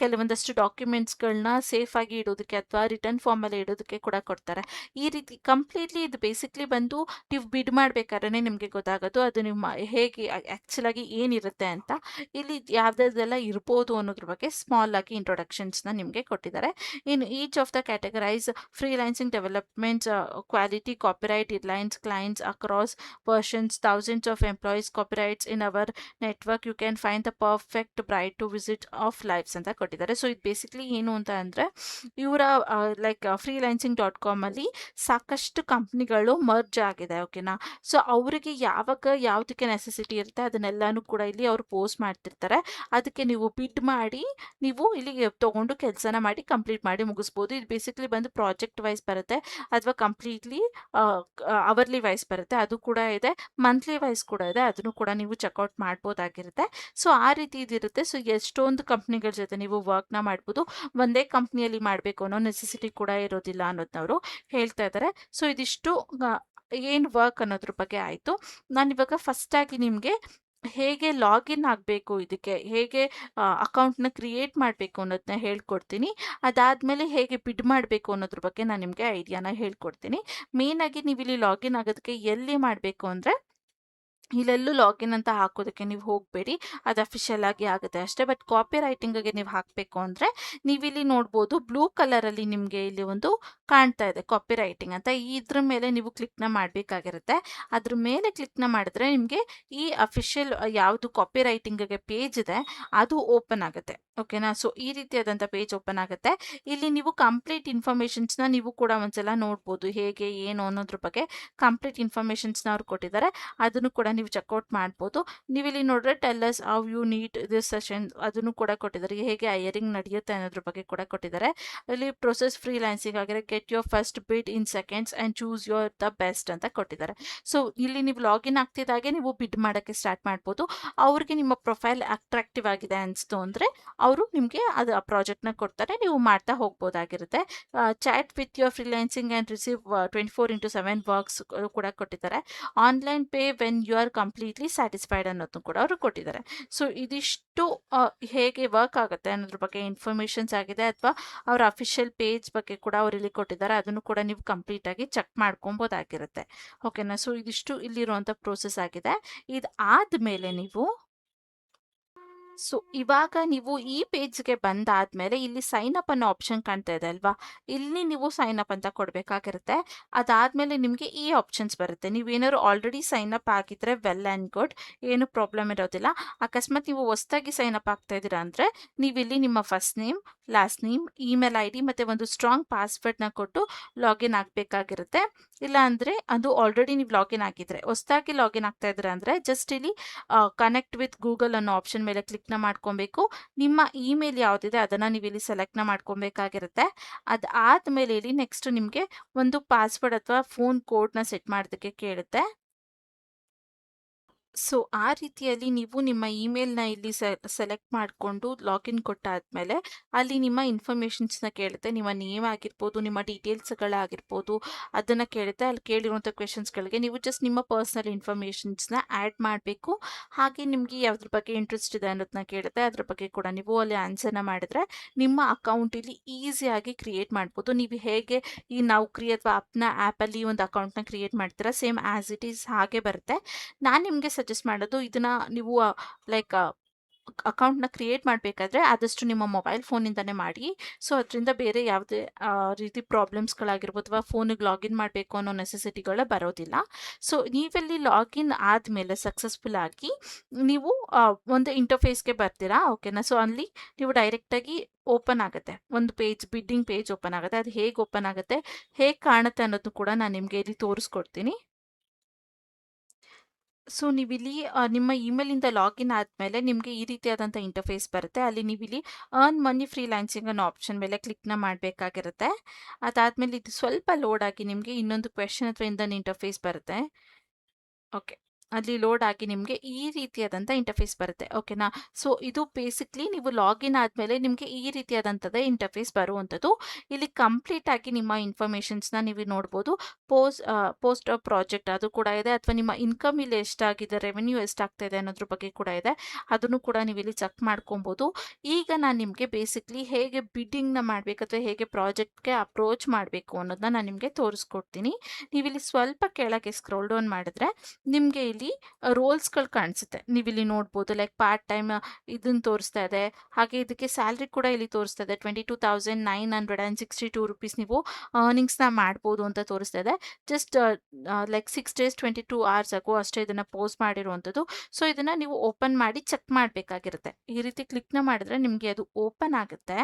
Speaker 1: ಕೆಲವೊಂದಷ್ಟು ಡಾಕ್ಯುಮೆಂಟ್ಸ್ಗಳನ್ನ ಸೇಫಾಗಿ ಇಡೋದಕ್ಕೆ ಅಥವಾ ರಿಟರ್ನ್ ಫಾರ್ಮಲ್ಲಿ ಇಡೋದಕ್ಕೆ ಕೂಡ ಕೊಡ್ತಾರೆ. ಈ ರೀತಿ ಕಂಪ್ಲೀಟ್ಲಿ ಇದು ಬೇಸಿಕ್ಲಿ ಬಂದು ನೀವು ಬಿಡ್ ಮಾಡಬೇಕಾದ್ರೆ ನಿಮಗೆ ಗೊತ್ತಾಗೋದು ಅದು ನಿಮ್ಮ ಹೇಗೆ ಆ್ಯಕ್ಚುಲಾಗಿ ಏನಿರುತ್ತೆ ಅಂತ. ಇಲ್ಲಿ ಯಾವುದೆಲ್ಲ ಇರ್ಬೋದು ಅನ್ನೋದ್ರ ಬಗ್ಗೆ ಸ್ಮಾಲ್ ಆಗಿ ಇಂಟ್ರೊಡಕ್ಷನ್ಸ್ನ ನಿಮಗೆ ಕೊಟ್ಟಿದ್ದಾರೆ. ಇನ್ನು each of the categorise freelancing developments quality copyright airlines clients across versions thousands of employees copyrights in our network you can find the perfect bride to visit of life's ಅಂತ ಕೊಟ್ಟಿದ್ದಾರೆ. ಸೊ ಇದು basically ಏನು ಅಂತ ಅಂದರೆ, ಇವರ like freelancing.com ಅಲ್ಲಿ ಸಾಕಷ್ಟು ಕಂಪ್ನಿಗಳು ಮರ್ಜ್ ಆಗಿದೆ, ಓಕೆನಾ. ಸೊ ಅವರಿಗೆ ಯಾವಾಗ ಯಾವುದಕ್ಕೆ ನೆಸೆಸಿಟಿ ಇರುತ್ತೆ ಅದನ್ನೆಲ್ಲನೂ ಕೂಡ ಇಲ್ಲಿ ಅವರು ಪೋಸ್ಟ್ ಮಾಡ್ತಿರ್ತಾರೆ. ಅದಕ್ಕೆ ನೀವು ಬಿಡ್ ಮಾಡಿ ನೀವು ಇಲ್ಲಿ ತೊಗೊಂಡು ಕೆಲಸನ ಮಾಡಿ ಕಂಪ್ಲೀಟ್ ಮಾಡಿ ಮುಗಿಸ್ಬೋದು. ಇದು ಬೇಸಿಕ್ಲಿ ಬಂದು ಪ್ರಾಜೆಕ್ಟ್ ವೈಸ್ ಬರುತ್ತೆ ಅಥವಾ ಕಂಪ್ಲೀಟ್ಲಿ ಅವರ್ಲಿ ವೈಸ್ ಬರುತ್ತೆ. ಅದು ಕೂಡ ಇದೆ, ಮಂತ್ಲಿ ವೈಸ್ ಕೂಡ ಇದೆ, ಅದನ್ನು ಕೂಡ ನೀವು ಚೆಕ್ಔಟ್ ಮಾಡ್ಬೋದಾಗಿರುತ್ತೆ. ಸೊ ಆ ರೀತಿ ಇದಿರುತ್ತೆ. ಸೊ ಎಷ್ಟೊಂದು ಕಂಪ್ನಿಗಳ ಜೊತೆ ನೀವು ವರ್ಕ್ನ ಮಾಡ್ಬೋದು. ಒಂದೇ ಕಂಪ್ನಿಯಲ್ಲಿ ಮಾಡಬೇಕು ಅನ್ನೋ ನೆಸೆಸಿಟಿ ಕೂಡ ಇರೋದಿಲ್ಲ ಅನ್ನೋದನ್ನವರು ಹೇಳ್ತಾ ಇದ್ದಾರೆ. ಸೊ ಇದಿಷ್ಟು ಏನು ವರ್ಕ್ ಅನ್ನೋದ್ರ ಬಗ್ಗೆ ಆಯಿತು. ನಾನಿವಾಗ ಫಸ್ಟಾಗಿ ನಿಮಗೆ ಹೇಗೆ ಲಾಗಿನ್ ಆಗಬೇಕು, ಇದಕ್ಕೆ ಹೇಗೆ ಅಕೌಂಟ್ನ ಕ್ರಿಯೇಟ್ ಮಾಡಬೇಕು ಅನ್ನೋದನ್ನ ಹೇಳ್ಕೊಡ್ತೀನಿ. ಅದಾದಮೇಲೆ ಹೇಗೆ ಬಿಡ್ ಮಾಡಬೇಕು ಅನ್ನೋದ್ರ ಬಗ್ಗೆ ನಾನು ನಿಮಗೆ ಐಡಿಯಾನ ಹೇಳ್ಕೊಡ್ತೀನಿ. ಮೇಯ್ನಾಗಿ ನೀವು ಇಲ್ಲಿ ಲಾಗಿನ್ ಆಗೋದಕ್ಕೆ ಎಲ್ಲಿ ಮಾಡಬೇಕು ಅಂದರೆ, ಇಲ್ಲೆಲ್ಲೂ ಲಾಗಿನ್ ಅಂತ ಹಾಕೋದಕ್ಕೆ ನೀವು ಹೋಗಬೇಡಿ, ಅದು ಅಫಿಷಿಯಲ್ ಆಗಿ ಆಗುತ್ತೆ ಅಷ್ಟೇ. ಬಟ್ ಕಾಪಿ ರೈಟಿಂಗಿಗೆ ನೀವು ಹಾಕಬೇಕು ಅಂದರೆ ನೀವಿಲ್ಲಿ ನೋಡ್ಬೋದು ಬ್ಲೂ ಕಲರಲ್ಲಿ ನಿಮಗೆ ಇಲ್ಲಿ ಒಂದು ಕಾಣ್ತಾ ಇದೆ ಕಾಪಿ ರೈಟಿಂಗ್ ಅಂತ. ಇದ್ರ ಮೇಲೆ ನೀವು ಕ್ಲಿಕ್ನ ಮಾಡಬೇಕಾಗಿರುತ್ತೆ. ಅದ್ರ ಮೇಲೆ ಕ್ಲಿಕ್ನ ಮಾಡಿದ್ರೆ ನಿಮಗೆ ಈ ಅಫಿಷಿಯಲ್ ಯಾವುದು ಕಾಪಿ ರೈಟಿಂಗಿಗೆ ಪೇಜ್ ಇದೆ ಅದು ಓಪನ್ ಆಗುತ್ತೆ, ಓಕೆನಾ. ಸೊ ಈ ರೀತಿಯಾದಂಥ ಪೇಜ್ ಓಪನ್ ಆಗುತ್ತೆ. ಇಲ್ಲಿ ನೀವು ಕಂಪ್ಲೀಟ್ ಇನ್ಫಾರ್ಮೇಷನ್ಸ್ನ ನೀವು ಕೂಡ ಒಂದ್ಸಲ ನೋಡ್ಬೋದು, ಹೇಗೆ ಏನು ಅನ್ನೋದ್ರ ಬಗ್ಗೆ ಕಂಪ್ಲೀಟ್ ಇನ್ಫಾರ್ಮೇಷನ್ಸ್ನ ಅವ್ರು ಕೊಟ್ಟಿದ್ದಾರೆ. ಅದನ್ನು ಕೂಡ ನೀವು ಚೆಕ್ಔಟ್ ಮಾಡ್ಬೋದು. ನೀವು ಇಲ್ಲಿ ನೋಡ್ರೆ tell us how you need this session ಅದನ್ನು ಕೂಡ ಕೊಟ್ಟಿದ್ದಾರೆ, ಹೇಗೆ ಹೈಯರಿಂಗ್ ನಡೆಯುತ್ತೆ ಅನ್ನೋದ್ರ ಬಗ್ಗೆ ಕೂಡ ಕೊಟ್ಟಿದ್ದಾರೆ. ಇಲ್ಲಿ ಪ್ರೊಸೆಸ್ ಫ್ರೀಲಾನ್ಸಿಂಗ್ ಆಗಿರೋ ಗೆಟ್ ಯೋರ್ ಫಸ್ಟ್ ಬಿಡ್ ಇನ್ seconds and choose your the best ಅಂತ ಕೊಟ್ಟಿದ್ದಾರೆ. ಸೊ ಇಲ್ಲಿ ನೀವು ಲಾಗಿನ್ ಆಗ್ತಿದ್ದಾಗೆ ನೀವು ಬಿಡ್ ಮಾಡೋಕ್ಕೆ ಸ್ಟಾರ್ಟ್ ಮಾಡ್ಬೋದು. ಅವ್ರಿಗೆ ನಿಮ್ಮ ಪ್ರೊಫೈಲ್ ಅಟ್ರಾಕ್ಟಿವ್ ಆಗಿದೆ ಅನಿಸ್ತು ಅಂದರೆ ಅವರು ನಿಮಗೆ ಅದು ಆ ಪ್ರಾಜೆಕ್ಟ್ನ ಕೊಡ್ತಾರೆ, ನೀವು ಮಾಡ್ತಾ ಹೋಗ್ಬೋದಾಗಿರುತ್ತೆ. Chat with your freelancing and receive 24/7 works ಕೂಡ ಕೊಟ್ಟಿದ್ದಾರೆ. Online pay when you are completely satisfied ಅನ್ನೋದನ್ನು ಕೂಡ ಅವರು ಕೊಟ್ಟಿದ್ದಾರೆ. ಸೊ ಇದಿಷ್ಟು ಹೇಗೆ ವರ್ಕ್ ಆಗುತ್ತೆ ಅನ್ನೋದ್ರ ಬಗ್ಗೆ ಇನ್ಫಾರ್ಮೇಷನ್ಸ್ ಆಗಿದೆ, ಅಥವಾ ಅವರ ಅಫಿಷಿಯಲ್ ಪೇಜ್ ಬಗ್ಗೆ ಕೂಡ ಅವರು ಇಲ್ಲಿ ಕೊಟ್ಟಿದ್ದಾರೆ. ಅದನ್ನು ಕೂಡ ನೀವು ಕಂಪ್ಲೀಟಾಗಿ ಚೆಕ್ ಮಾಡ್ಕೊಬೋದಾಗಿರುತ್ತೆ, ಓಕೆನಾ. ಸೊ ಇದಿಷ್ಟು ಇಲ್ಲಿರುವಂಥ ಪ್ರೋಸೆಸ್ ಆಗಿದೆ. ಇದು ಆದಮೇಲೆ ನೀವು ಸೊ ಇವಾಗ ನೀವು ಈ ಪೇಜ್ಗೆ ಬಂದಾದ್ಮೇಲೆ ಇಲ್ಲಿ ಸೈನ್ ಅಪ್ ಅನ್ನೋ ಆಪ್ಷನ್ ಕಾಣ್ತಾ ಇದೆ ಅಲ್ವಾ, ಇಲ್ಲಿ ನೀವು ಸೈನ್ ಅಪ್ ಅಂತ ಕೊಡಬೇಕಾಗಿರುತ್ತೆ. ಅದಾದ್ಮೇಲೆ ನಿಮಗೆ ಈ ಆಪ್ಷನ್ಸ್ ಬರುತ್ತೆ. ನೀವೇನಾದ್ರು ಆಲ್ರೆಡಿ ಸೈನ್ ಅಪ್ ಆಗಿದ್ರೆ ವೆಲ್ ಆ್ಯಂಡ್ ಗುಡ್, ಏನು ಪ್ರಾಬ್ಲಮ್ ಇರೋದಿಲ್ಲ. ಅಕಸ್ಮಾತ್ ನೀವು ಹೊಸದಾಗಿ ಸೈನ್ ಅಪ್ ಆಗ್ತಾ ಇದ್ದೀರಾ ಅಂದರೆ ನೀವಿಲ್ಲಿ ನಿಮ್ಮ first name, last name, email I D ಮತ್ತು ಒಂದು ಸ್ಟ್ರಾಂಗ್ ಪಾಸ್ವರ್ಡ್ನ ಕೊಟ್ಟು ಲಾಗಿನ್ ಆಗಬೇಕಾಗಿರುತ್ತೆ. ಇಲ್ಲ ಅಂದರೆ ಅದು ಆಲ್ರೆಡಿ ನೀವು ಲಾಗಿನ್ ಆಗಿದ್ರೆ, ಹೊಸದಾಗಿ ಲಾಗಿನ್ ಆಗ್ತಾ ಇದ್ದೀರಾ ಅಂದರೆ ಜಸ್ಟ್ ಇಲ್ಲಿ ಕನೆಕ್ಟ್ ವಿತ್ ಗೂಗಲ್ ಅನ್ನೋ ಆಪ್ಷನ್ ಮೇಲೆ ಕ್ಲಿಕ್ನ ಮಾಡ್ಕೊಬೇಕು. ನಿಮ್ಮ ಇಮೇಲ್ ಯಾವುದಿದೆ ಅದನ್ನು ನೀವು ಇಲ್ಲಿ ಸೆಲೆಕ್ಟ್ನ ಮಾಡ್ಕೊಬೇಕಾಗಿರುತ್ತೆ. ಅದಾದಮೇಲೆ ಇಲ್ಲಿ ನೆಕ್ಸ್ಟ್ ನಿಮಗೆ ಒಂದು ಪಾಸ್ವರ್ಡ್ ಅಥವಾ ಫೋನ್ ಕೋಡ್ನ ಸೆಟ್ ಮಾಡೋದಕ್ಕೆ ಕೇಳುತ್ತೆ. ಸೊ ಆ ರೀತಿಯಲ್ಲಿ ನೀವು ನಿಮ್ಮ ಇಮೇಲ್ನ ಇಲ್ಲಿ ಸೆಲೆಕ್ಟ್ ಮಾಡಿಕೊಂಡು ಲಾಗಿನ್ ಕೊಟ್ಟಾದ್ಮೇಲೆ ಅಲ್ಲಿ ನಿಮ್ಮ ಇನ್ಫಾರ್ಮೇಷನ್ಸ್ನ ಕೇಳುತ್ತೆ. ನಿಮ್ಮ ನೇಮ್ ಆಗಿರ್ಬೋದು, ನಿಮ್ಮ ಡೀಟೇಲ್ಸ್ಗಳಾಗಿರ್ಬೋದು, ಅದನ್ನು ಕೇಳುತ್ತೆ. ಅಲ್ಲಿ ಕೇಳಿರುವಂಥ ಕ್ವೆಶನ್ಸ್ಗಳಿಗೆ ನೀವು ಜಸ್ಟ್ ನಿಮ್ಮ ಪರ್ಸ್ನಲ್ ಇನ್ಫಾರ್ಮೇಷನ್ಸ್ನ ಆ್ಯಡ್ ಮಾಡಬೇಕು. ಹಾಗೆ ನಿಮಗೆ ಯಾವುದ್ರ ಬಗ್ಗೆ ಇಂಟ್ರೆಸ್ಟ್ ಇದೆ ಅನ್ನೋದನ್ನ ಕೇಳುತ್ತೆ. ಅದ್ರ ಬಗ್ಗೆ ಕೂಡ ನೀವು ಅಲ್ಲಿ ಆನ್ಸರ್ನ ಮಾಡಿದ್ರೆ ನಿಮ್ಮ ಅಕೌಂಟ್ ಇಲ್ಲಿ ಈಸಿಯಾಗಿ ಕ್ರಿಯೇಟ್ ಮಾಡ್ಬೋದು. ನೀವು ಹೇಗೆ ಈ ನೌಕರಿ ಅಥವಾ ಆ್ಯಪಲ್ಲಿ ಒಂದು ಅಕೌಂಟ್ನ ಕ್ರಿಯೇಟ್ ಮಾಡ್ತೀರಾ, ಸೇಮ್ ಆ್ಯಸ್ ಇಟ್ ಈಸ್ ಹಾಗೆ ಬರುತ್ತೆ. ನಾನು ನಿಮಗೆ ಸಜೆಸ್ಟ್ ಮಾಡೋದು ಇದನ್ನ ನೀವು ಲೈಕ್ ಅಕೌಂಟ್ನ ಕ್ರಿಯೇಟ್ ಮಾಡಬೇಕಾದ್ರೆ ಆದಷ್ಟು ನಿಮ್ಮ ಮೊಬೈಲ್ ಫೋನಿಂದನೇ ಮಾಡಿ. ಸೊ ಅದರಿಂದ ಬೇರೆ ಯಾವುದೇ ರೀತಿ ಪ್ರಾಬ್ಲಮ್ಸ್ಗಳಾಗಿರ್ಬೋದು ಅಥವಾ ಫೋನಿಗೆ ಲಾಗಿನ್ ಮಾಡಬೇಕು ಅನ್ನೋ ನೆಸೆಸಿಟಿಗಳು ಬರೋದಿಲ್ಲ. ಸೊ ನೀವೆಲ್ಲಿ ಲಾಗಿನ್ ಆದಮೇಲೆ ಸಕ್ಸಸ್ಫುಲ್ ಆಗಿ ನೀವು ಒಂದು ಇಂಟರ್ಫೇಸ್ಗೆ ಬರ್ತೀರಾ, ಓಕೆನಾ. ಸೊ ಅಲ್ಲಿ ನೀವು ಡೈರೆಕ್ಟಾಗಿ ಓಪನ್ ಆಗುತ್ತೆ ಒಂದು ಪೇಜ್, ಬಿಡ್ಡಿಂಗ್ ಪೇಜ್ ಓಪನ್ ಆಗುತ್ತೆ. ಅದು ಹೇಗೆ ಓಪನ್ ಆಗುತ್ತೆ, ಹೇಗೆ ಕಾಣುತ್ತೆ ಅನ್ನೋದು ಕೂಡ ನಾನು ನಿಮಗೆ ಇಲ್ಲಿ ತೋರಿಸ್ಕೊಡ್ತೀನಿ. ಸೊ ನೀವಿಲ್ಲಿ ನಿಮ್ಮ ಇಮೇಲಿಂದ ಲಾಗಿನ್ ಆದಮೇಲೆ ನಿಮಗೆ ಈ ರೀತಿಯಾದಂಥ ಇಂಟರ್ಫೇಸ್ ಬರುತ್ತೆ. ಅಲ್ಲಿ ನೀವಿಲ್ಲಿ ಅರ್ನ್ ಮನಿ ಫ್ರೀಲಾನ್ಸಿಂಗ್ ಅನ್ನೋ ಆಪ್ಷನ್ ಮೇಲೆ ಕ್ಲಿಕ್ನ ಮಾಡಬೇಕಾಗಿರುತ್ತೆ. ಅದಾದಮೇಲೆ ಇದು ಸ್ವಲ್ಪ ಲೋಡ್ ಆಗಿ ನಿಮಗೆ ಇನ್ನೊಂದು ಕ್ವೆಶನ್ ಅಥವಾ ಇಂದನ್ ಇಂಟರ್ಫೇಸ್ ಬರುತ್ತೆ. ಓಕೆ, ಅಲ್ಲಿ ಲೋಡ್ ಆಗಿ ನಿಮಗೆ ಈ ರೀತಿಯಾದಂಥ ಇಂಟರ್ಫೇಸ್ ಬರುತ್ತೆ, ಓಕೆನಾ. ಸೊ ಇದು ಬೇಸಿಕ್ಲಿ ನೀವು ಲಾಗಿನ್ ಆದಮೇಲೆ ನಿಮಗೆ ಈ ರೀತಿಯಾದಂಥದ್ದೇ ಇಂಟರ್ಫೇಸ್ ಬರುವಂಥದ್ದು. ಇಲ್ಲಿ ಕಂಪ್ಲೀಟ್ ಆಗಿ ನಿಮ್ಮ ಇನ್ಫಾರ್ಮೇಷನ್ಸ್ನ ನೀವು ನೋಡ್ಬೋದು. ಪೋಸ್ಟ್ ಪ್ರಾಜೆಕ್ಟ್ ಅದು ಕೂಡ ಇದೆ, ಅಥವಾ ನಿಮ್ಮ ಇನ್ಕಮ್ ಇಲ್ಲಿ ಎಷ್ಟಾಗಿದೆ, ರೆವೆನ್ಯೂ ಎಷ್ಟಾಗ್ತಾ ಇದೆ ಅನ್ನೋದ್ರ ಬಗ್ಗೆ ಕೂಡ ಇದೆ. ಅದನ್ನು ಕೂಡ ನೀವು ಇಲ್ಲಿ ಚೆಕ್ ಮಾಡ್ಕೊಬೋದು. ಈಗ ನಾನು ನಿಮಗೆ ಬೇಸಿಕ್ಲಿ ಹೇಗೆ ಬಿಡ್ಡಿಂಗ್ನ ಮಾಡಬೇಕು ಅಥವಾ ಹೇಗೆ ಪ್ರಾಜೆಕ್ಟ್ಗೆ ಅಪ್ರೋಚ್ ಮಾಡಬೇಕು ಅನ್ನೋದನ್ನ ನಾನು ನಿಮಗೆ ತೋರಿಸ್ಕೊಡ್ತೀನಿ. ನೀವಿಲ್ಲಿ ಸ್ವಲ್ಪ ಕೆಳಗೆ ಸ್ಕ್ರೋಲ್ ಡೌನ್ ಮಾಡಿದ್ರೆ ನಿಮಗೆ ಇಲ್ಲಿ ರೋಲ್ಸ್ಗಳು ಕಾಣಿಸುತ್ತೆ. ನೀವಿಲ್ಲಿ ನೋಡ್ಬೋದು, ಲೈಕ್ ಪಾರ್ಟ್ ಟೈಮ್ ಇದನ್ನು ತೋರಿಸ್ತಾ ಇದೆ. ಹಾಗೆ ಇದಕ್ಕೆ ಸ್ಯಾಲ್ರಿ ಕೂಡ ಇಲ್ಲಿ ತೋರಿಸ್ತಾ ಇದೆ. 22,962 ರುಪೀಸ್ ನೀವು ಅರ್ನಿಂಗ್ಸ್ನ ಮಾಡ್ಬೋದು ಅಂತ ತೋರಿಸ್ತಾ ಇದೆ. ಜಸ್ಟ್ ಲೈಕ್ 6 days 22 hours ಆಗೋ ಅಷ್ಟೇ ಇದನ್ನು ಪೋಸ್ಟ್ ಮಾಡಿರುವಂಥದ್ದು. ಸೊ ಇದನ್ನು ನೀವು ಓಪನ್ ಮಾಡಿ ಚೆಕ್ ಮಾಡಬೇಕಾಗಿರುತ್ತೆ. ಈ ರೀತಿ ಕ್ಲಿಕ್ನ ಮಾಡಿದ್ರೆ ನಿಮಗೆ ಅದು ಓಪನ್ ಆಗುತ್ತೆ.